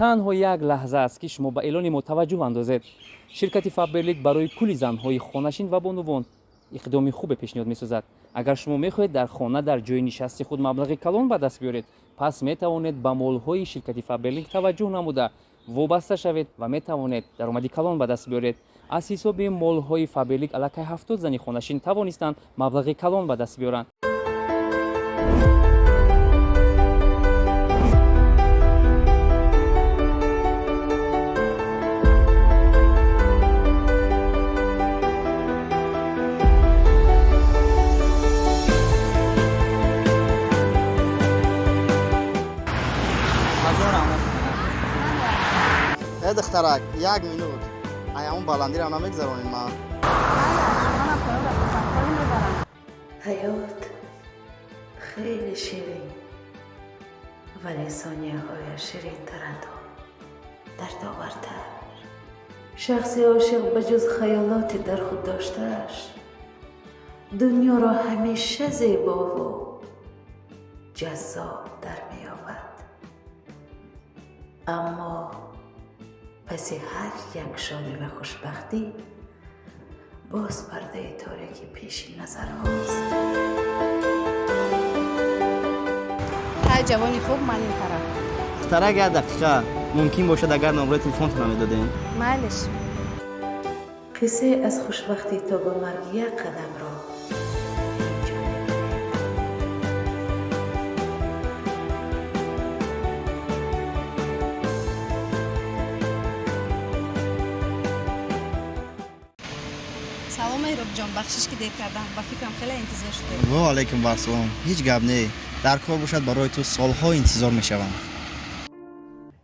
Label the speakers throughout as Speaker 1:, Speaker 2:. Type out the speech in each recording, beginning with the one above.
Speaker 1: танҳо як лаҳза аст ки шумо ба эълони мо таваҷҷӯҳ андозед. ширкати фаберлик барои кӯли занҳои хонашин ва бонувон иқдоми хубе пешниҳод месозад. агар шумо мехоҳед дар хона дар ҷои нишасти худ маблағи калон ба даст биёред, пас метавонед ба молҳои ширкати фаберлик таваҷҷӯҳ намуда вобаста шавед ва метавонед даромади калон ба даст биёред. аз ҳисоби молҳои фаберлик аллакай 70 зани хонашин тавонистанд маблағи калон ба даст биёранд.
Speaker 2: دخترک 1 минут аямун баландӣ ра намегзаронед ма.
Speaker 3: ҳаёт хеле ширин, вале сонияҳояш ширинтаранду дардовартар. шахси ошиқ ба ҷуз хаёлоти дар худ доштааш дунёро ҳамеша зебову ҷаззоб дар меёбад. аммо پس هر یک شادی و خوشبختی باز پرده تاریکی پیش نظر هاست.
Speaker 4: های جوانی خوب من این طرف.
Speaker 2: دخترک 1 دقیقه ممکن باشد اگر نمره تلفن تو نمیدادین؟
Speaker 4: مالش.
Speaker 3: قصه از خوشبختی تا به مرگ 1 قدم را
Speaker 4: سلام مهراب جان، بخشش که دیر کردم و فکرم خیلی انتظار شده.
Speaker 2: و علیکم برسلام. هیچ گپ نه. در کار باشد برای تو سالها انتظار میشوم.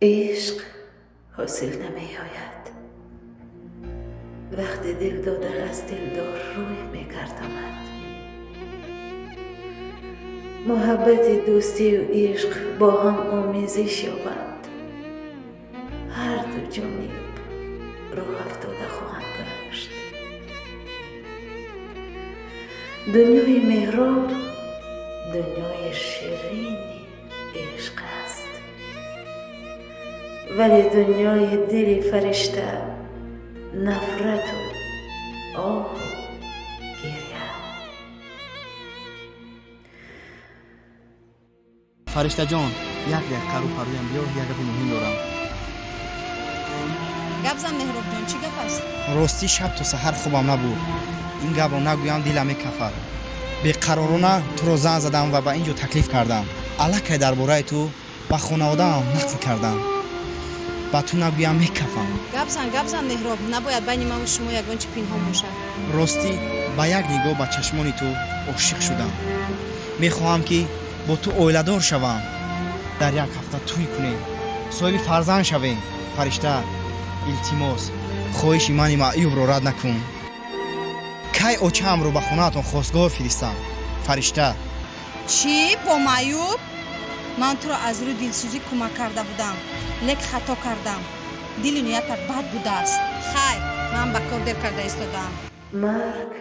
Speaker 3: عشق حاصل نمیآید. وقتی دل داده از دلدار روی میگرداند. محبت دوستی و عشق با هم آمیزش یابند. هر دو جانب راه افتاده خواهند گشت. دنیای مهراب دنیای شیرین عشق است، ولی دنیای دل فرشته نفرت و آه و گریه.
Speaker 2: فرشته جان 1 دقیقه رو پرویم بیا، یک گپ مهم دارم.
Speaker 4: گپ زن مهراب جان، چی گپ است؟
Speaker 2: راستی شب تا سحر خوبم نبود. این گپ رو نگویم دلم میکفد. بی‌قرارانه تو رو زنگ زدم و به اینجا تکلیف کردم. الکی درباره تو با خانواده‌ام نقل کردم. با تو نگویم میکفم.
Speaker 4: گپ زن مهراب، نباید بین من و شما یگان چی پنهان باشد.
Speaker 2: راستی با یک نگاه به چشمان تو عاشق شدم. میخواهم که با تو اویله‌دار شوم. در 1 هفته توی کنیم. صاحب فرزند شویم. فرشته التماس خواهش من معیوب رو رد نکن. کی اوچم رو به خونه‌تون خواستگار فرستم. فرشته
Speaker 4: چی با معیوب؟ من تو را از روی دلسوزی کمک کرده بودم، لیک خطا کردم. دل نیتت بد بوده است. خیر، من به کار دیر کرده ایستادم.
Speaker 3: مرگ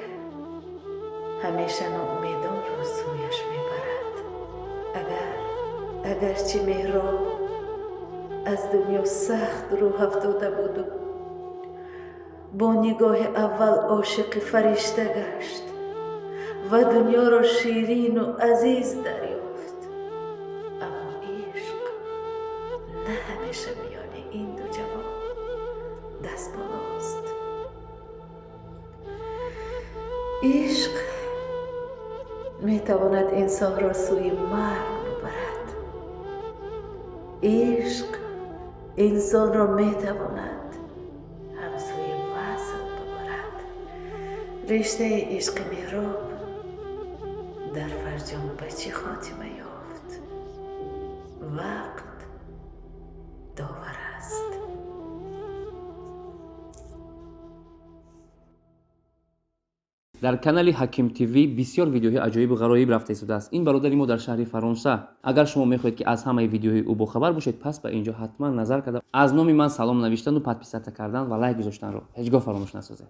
Speaker 3: همیشه ناامیدان را سویش میبرد. اگرچه مهراب از دنیا سخت راه افتاده بود و با نگاه اول عاشق فرشته گشت و دنیا را شیرین و عزیز دریافت، اما عشق نه همیشه میان این دو جوان دست بالاست. عشق میتواند انسان را سوی مرگ ببرد. عشق انسان را میتواند هم سوی وصل ببرد. رشته عشق مهراب در فرجام به چه خاتمه یافت؟ وقت داور است.
Speaker 1: дар канали Ҳаким ТВ бисёр видеоҳои аҷоибу ғароиб рафта истодааст. ин бародари мо дар шаҳри Фаронса. агар шумо мехоҳед ки аз ҳамаи видеоҳои ӯ бохабар бошед, пас ба инҷо ҳатман назар карда аз номи ман салом навиштану подписата кардан ва лайк гузоштанро ҳеҷ гоҳ фаромӯш насозед.